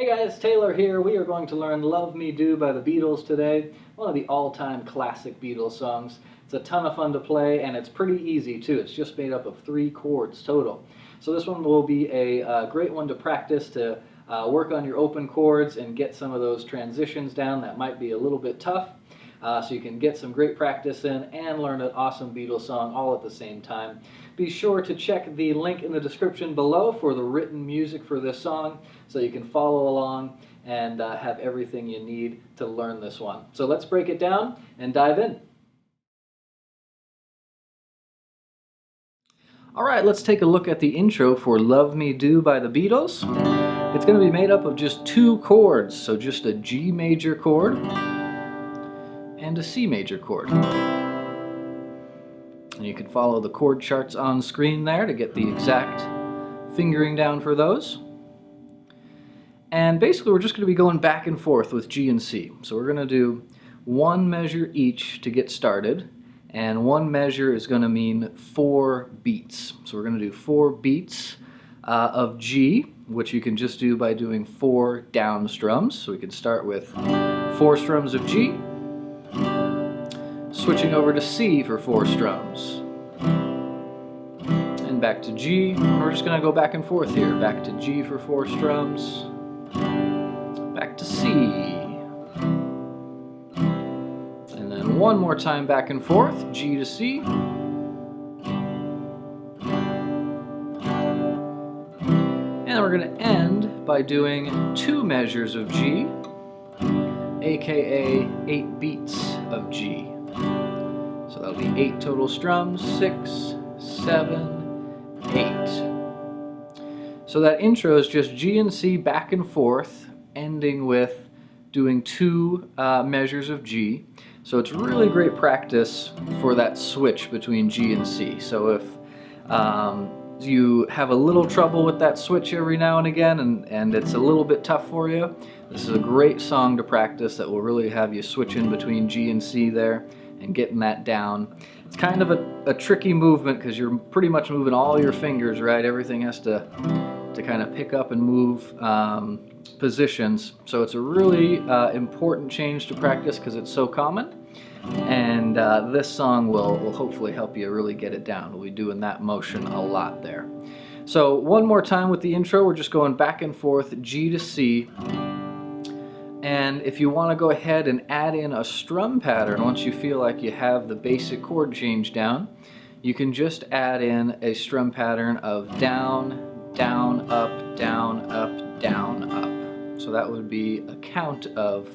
Hey guys, Taylor here. We are going to learn Love Me Do by the Beatles today. One of the all-time classic Beatles songs. It's a ton of fun to play and it's pretty easy too. It's just made up of 3 chords total. So this one will be a great one to practice to work on your open chords and get some of those transitions down that might be a little bit tough. So you can get some great practice in and learn an awesome Beatles song all at the same time. Be sure to check the link in the description below for the written music for this song so you can follow along and have everything you need to learn this one. So let's break it down and dive in. Alright, let's take a look at the intro for Love Me Do by the Beatles. It's going to be made up of just 2 chords, so just a G major chord and a C major chord. And you can follow the chord charts on screen there to get the exact fingering down for those. And basically we're just going to be going back and forth with G and C. So we're going to do 1 measure each to get started, and 1 measure is going to mean 4 beats. So we're going to do 4 beats of G, which you can just do by doing 4 down strums. So we can start with 4 strums of G, switching over to C for 4 strums, and back to G. We're just going to go back and forth here. Back to G for 4 strums, back to C, and then 1 more time back and forth, G to C, and we're going to end by doing 2 measures of G, aka 8 beats of G. So that'll be 8 total strums, 6, 7, 8. So that intro is just G and C back and forth, ending with doing 2 measures of G. So it's really great practice for that switch between G and C. So if you have a little trouble with that switch every now and again and it's a little bit tough for you, this is a great song to practice that will really have you switching between G and C there and getting that down. It's kind of a tricky movement because you're pretty much moving all your fingers, right? Everything has to kind of pick up and move positions. So it's a really important change to practice because it's so common. And this song will hopefully help you really get it down. We'll be doing that motion a lot there. So one more time with the intro, we're just going back and forth, G to C. And if you want to go ahead and add in a strum pattern once you feel like you have the basic chord change down, you can just add in a strum pattern of down, down, up, down, up, down, up. So that would be a count of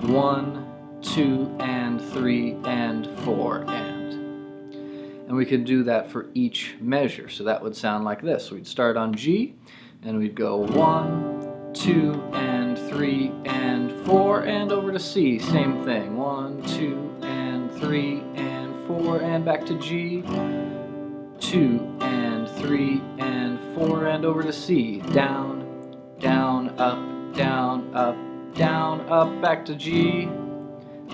1, 2, and 3, and 4, and we could do that for each measure. So that would sound like this. We'd start on G, and we'd go 1, 2, and 3, and 4, and over to C. Same thing. 1, 2, and 3, and 4, and back to G. 2, and 3, and 4, and over to C. Down, down, up, down, up, down, up, back to G.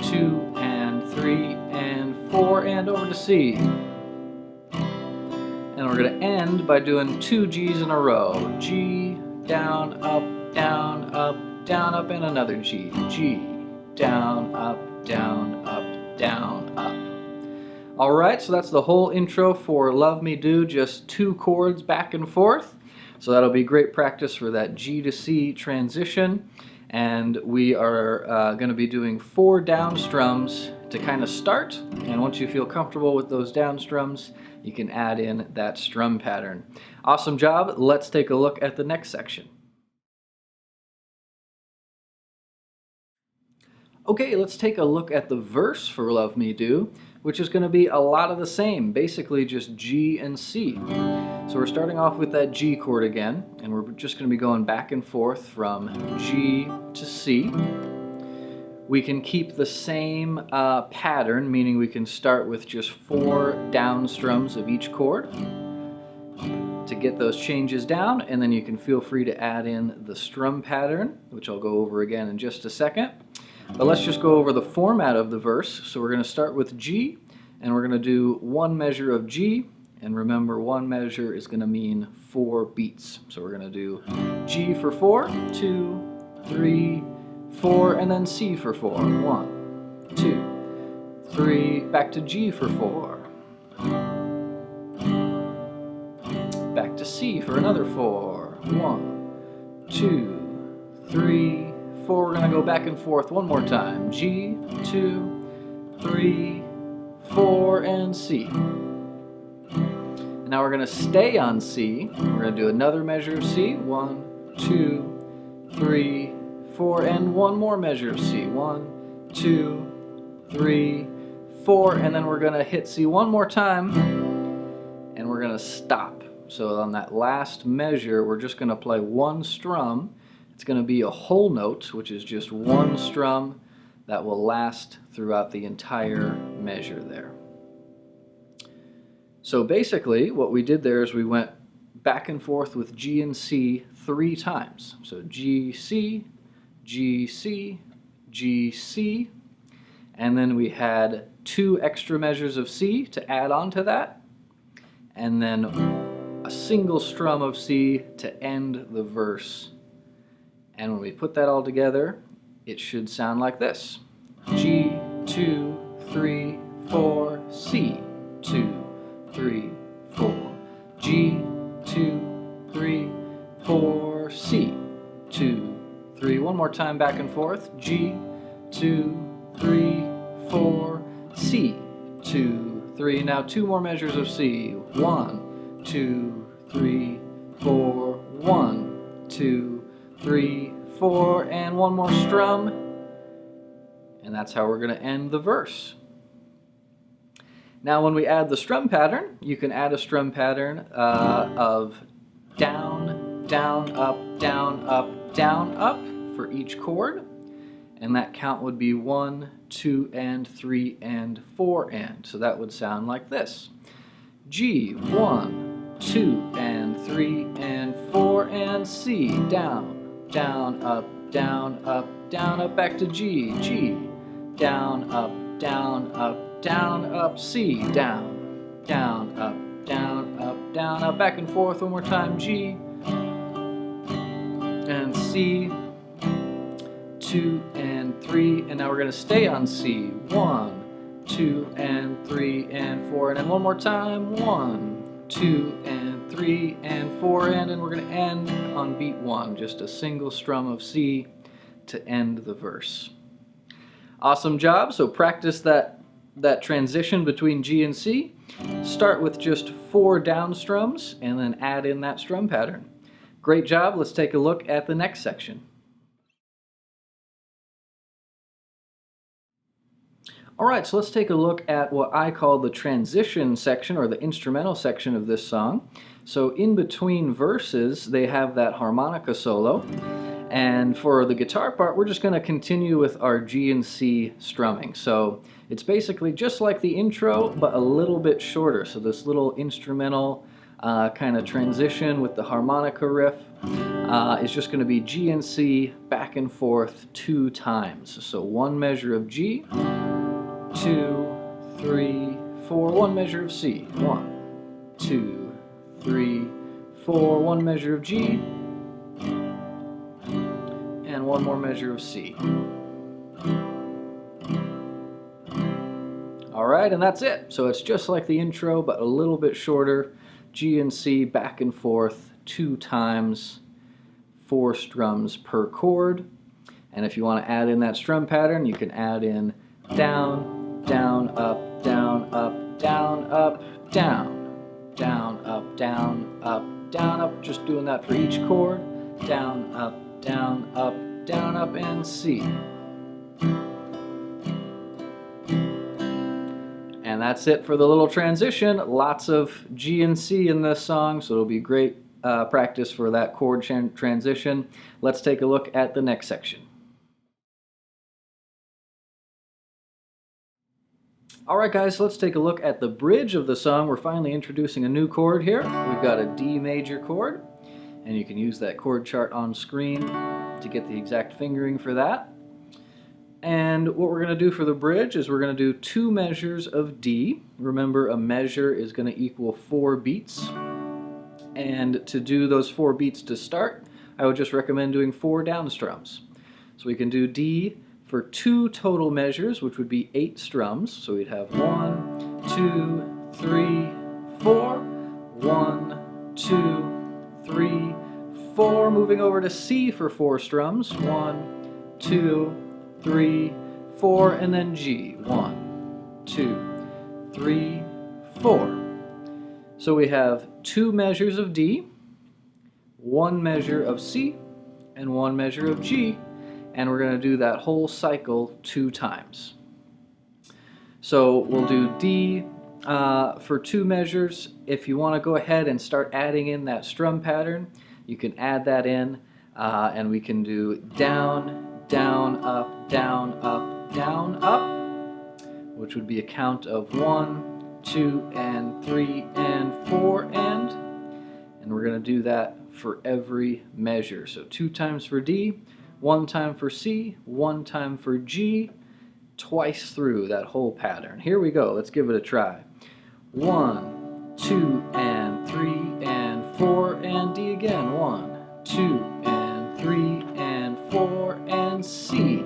2, and 3, and 4, and over to C. And we're going to end by doing 2 G's in a row. G, down, up, down, up, down, up, and another G. G, down, up, down, up, down, up. Alright, so that's the whole intro for Love Me Do, just 2 chords back and forth. So that'll be great practice for that G to C transition. And we are going to be doing 4 down strums to kind of start. And once you feel comfortable with those down strums, you can add in that strum pattern. Awesome job. Let's take a look at the next section. Okay, let's take a look at the verse for Love Me Do, which is going to be a lot of the same, basically just G and C. So we're starting off with that G chord again, and we're just going to be going back and forth from G to C. We can keep the same pattern, meaning we can start with just 4 down strums of each chord to get those changes down, and then you can feel free to add in the strum pattern, which I'll go over again in just a second. But let's just go over the format of the verse. So we're going to start with G, and we're going to do 1 measure of G, and remember 1 measure is going to mean 4 beats. So we're going to do G for 4, 2, 3, 4, and then C for 4. 1, 2, 3, back to G for 4. Back to C for another 4. 1, 2, 3, 4. We're going to go back and forth one more time. G, 2, 3, 4, and C. Now we're going to stay on C. We're going to do another measure of C. 1, 2, 3, 4, and one more measure of C. 1, 2, 3, 4, and then we're going to hit C one more time, and we're going to stop. So on that last measure, we're just going to play one strum. It's going to be a whole note, which is just one strum that will last throughout the entire measure there. So basically, what we did there is we went back and forth with G and C 3 times. So G, C, G, C, G, C, and then we had 2 extra measures of C to add on to that, and then a single strum of C to end the verse. And when we put that all together, it should sound like this. G, 2, 3, 4, C, 2, 3, 4. G, 2, 3, 4, C, 2, 3. One more time back and forth. G, 2, 3, 4, C, 2, 3. Now 2 more measures of C. 1, 2, 3, 4. 1, 2, 3, 4. And one more strum. And that's how we're going to end the verse. Now when we add the strum pattern, you can add a strum pattern of down, down, up, down, up, down, up for each chord. And that count would be 1, 2, and 3, and 4, and. So that would sound like this. G, 1, 2, and 3, and 4, and C, down, down, up, down, up, down, up, back to G, G, down, up, down, up, down, up, C, down, down, up, down, up, down, up, back and forth one more time, G, and C, 2, and 3, and now we're going to stay on C, 1, 2, and 3, and 4, and then one more time, 1, 2, and 3, and 4, and we're going to end on beat 1, just a single strum of C to end the verse. Awesome job. So practice that transition between G and C. Start with just 4 down strums and then add in that strum pattern. Great job. Let's take a look at the next section. All right, so let's take a look at what I call the transition section, or the instrumental section of this song. So in between verses, they have that harmonica solo. And for the guitar part, we're just going to continue with our G and C strumming. So it's basically just like the intro, but a little bit shorter. So this little instrumental kind of transition with the harmonica riff is just going to be G and C back and forth 2 times. So 1 measure of G, 2, 3, 4, 1 measure of C, 1, 2, 3, 4, 1 measure of G, and 1 more measure of C. Alright, and that's it. So it's just like the intro, but a little bit shorter. G and C back and forth 2 times, 4 strums per chord. And if you want to add in that strum pattern, you can add in down, down, up, down, up, down, up, down, down, up, down, up, down, up. Just doing that for each chord. Down, up, down, up, down, up, and C. And that's it for the little transition. Lots of G and C in this song, so it'll be great practice for that chord transition. Let's take a look at the next section. Alright guys, so let's take a look at the bridge of the song. We're finally introducing a new chord here. We've got a D major chord, and you can use that chord chart on screen to get the exact fingering for that. And what we're going to do for the bridge is we're going to do 2 measures of D. Remember, a measure is going to equal 4 beats. And to do those 4 beats to start, I would just recommend doing 4 down strums. So we can do D for 2 total measures, which would be 8 strums. So we'd have 1, 2, 3, 4, 1, 2, 3, 4. Moving over to C for 4 strums. 1, 2, 3, 4, and then G. 1, 2, 3, 4. So we have 2 measures of D, 1 measure of C, and 1 measure of G, and we're going to do that whole cycle 2 times. So we'll do D for 2 measures. If you want to go ahead and start adding in that strum pattern, you can add that in, and we can do down, down, up, down, up, down, up, which would be a count of 1, 2, and 3, and 4, and we're going to do that for every measure. So 2 times for D, 1 time for C, 1 time for G, twice through that whole pattern. Here we go. Let's give it a try. 1, 2, and 3, and 4, and D again. 1, 2, and 3, and 4, and C.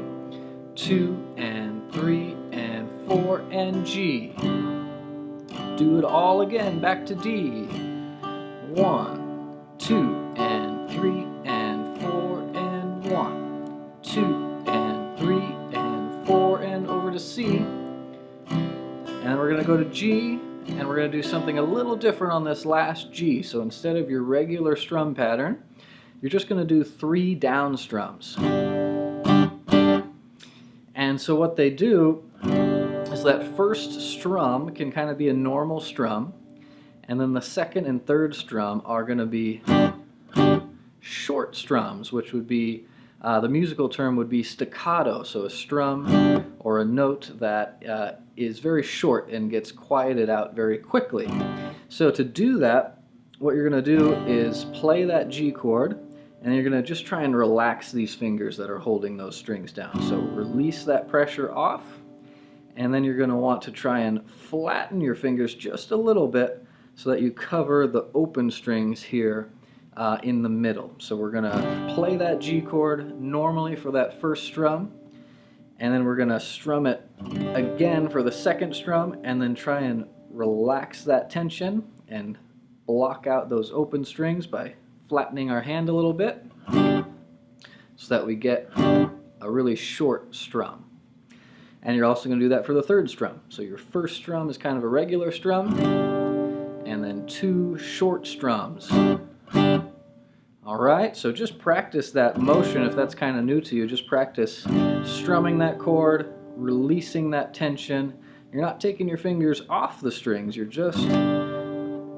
2, and 3, and 4, and G. Do it all again. Back to D. 1, 2, and 3, and 4, and 1, 2, and 3, and 4, and over to C. And then we're going to go to G, and we're going to do something a little different on this last G. So instead of your regular strum pattern, you're just going to do 3 down strums. And so what they do is that first strum can kind of be a normal strum, and then the second and third strum are going to be short strums, which would be, the musical term would be staccato, so a strum or a note that is very short and gets quieted out very quickly. So to do that, what you're going to do is play that G chord, and you're going to just try and relax these fingers that are holding those strings down. So release that pressure off, and then you're going to want to try and flatten your fingers just a little bit so that you cover the open strings here in the middle. So we're going to play that G chord normally for that first strum, and then we're going to strum it again for the second strum, and then try and relax that tension and block out those open strings by flattening our hand a little bit so that we get a really short strum. And you're also going to do that for the third strum. So your first strum is kind of a regular strum, and then 2 short strums. Alright, so just practice that motion if that's kind of new to you. Just practice strumming that chord, releasing that tension. You're not taking your fingers off the strings, you're just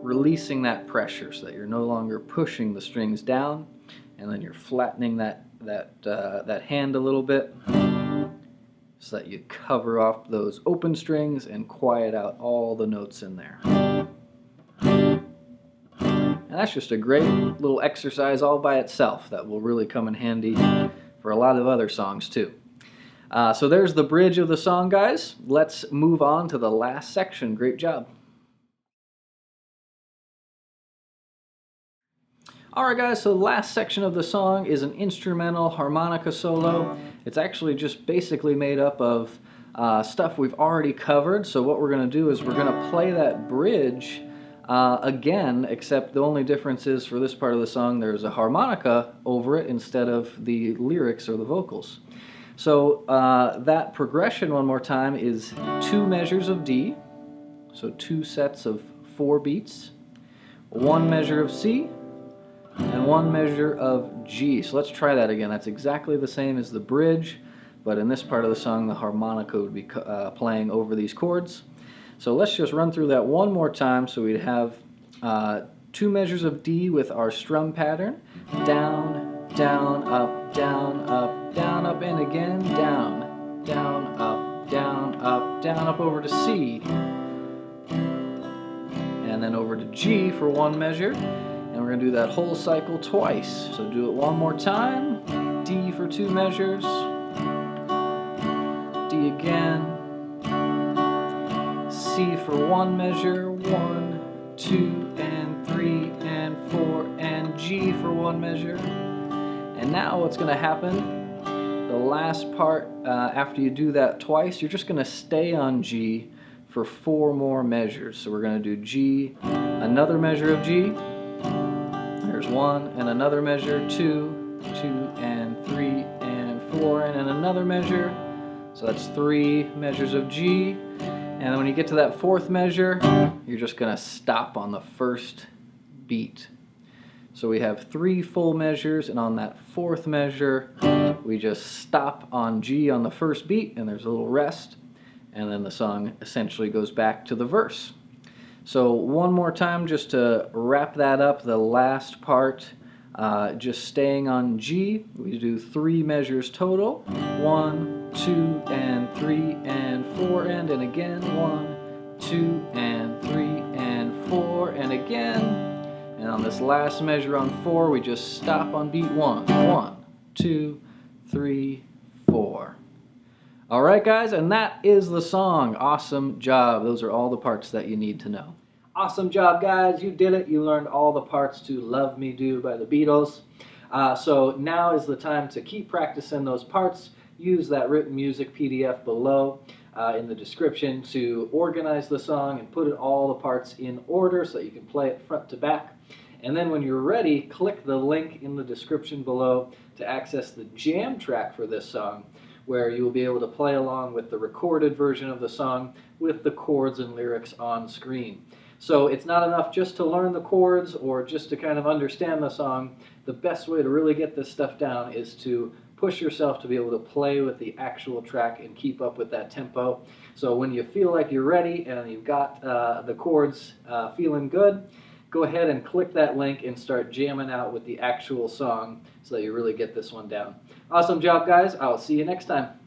releasing that pressure so that you're no longer pushing the strings down, and then you're flattening that hand a little bit so that you cover off those open strings and quiet out all the notes in there. And that's just a great little exercise all by itself that will really come in handy for a lot of other songs too. So there's the bridge of the song, guys. Let's move on to the last section. Great job. Alright guys, so the last section of the song is an instrumental harmonica solo. It's actually just basically made up of stuff we've already covered. So what we're going to do is we're going to play that bridge again, except the only difference is for this part of the song there's a harmonica over it instead of the lyrics or the vocals. So that progression one more time is 2 measures of D, so 2 sets of 4 beats, 1 measure of C, and 1 measure of G. So let's try that again. That's exactly the same as the bridge, but in this part of the song the harmonica would be playing over these chords. So let's just run through that one more time. So we'd have 2 measures of D with our strum pattern. Down, down, up, down, up, down, up, and again. Down, down, up, down, up, down, up, over to C. And then over to G for 1 measure. And we're going to do that whole cycle twice. So do it one more time. D for 2 measures. D again. C for 1 measure. 1, 2, and 3, and 4, and G for 1 measure. And now what's going to happen, the last part, after you do that twice, you're just going to stay on G for 4 more measures. So we're going to do G, another measure of G. There's 1 and another measure, 2, 2 and 3 and 4 and another measure. So that's 3 measures of G. And then when you get to that 4th measure, you're just going to stop on the first beat. So we have 3 full measures, and on that 4th measure, we just stop on G on the first beat, and there's a little rest, and then the song essentially goes back to the verse. So one more time just to wrap that up, the last part, just staying on G. We do 3 measures total, 1, 2, and 3, and 4, and again, 1, 2, and 3, and 4, and again. And on this last measure on 4, we just stop on beat 1. 1, 2, 3, 4. All right, guys, and that is the song. Awesome job. Those are all the parts that you need to know. Awesome job, guys. You did it. You learned all the parts to Love Me Do by the Beatles. So now is the time to keep practicing those parts. Use that written music PDF below in the description to organize the song and put all the parts in order so that you can play it front to back. And then when you're ready, click the link in the description below to access the jam track for this song, where you will be able to play along with the recorded version of the song with the chords and lyrics on screen. So it's not enough just to learn the chords or just to kind of understand the song. The best way to really get this stuff down is to push yourself to be able to play with the actual track and keep up with that tempo. So when you feel like you're ready and you've got the chords feeling good, go ahead and click that link and start jamming out with the actual song so that you really get this one down. Awesome job, guys. I'll see you next time.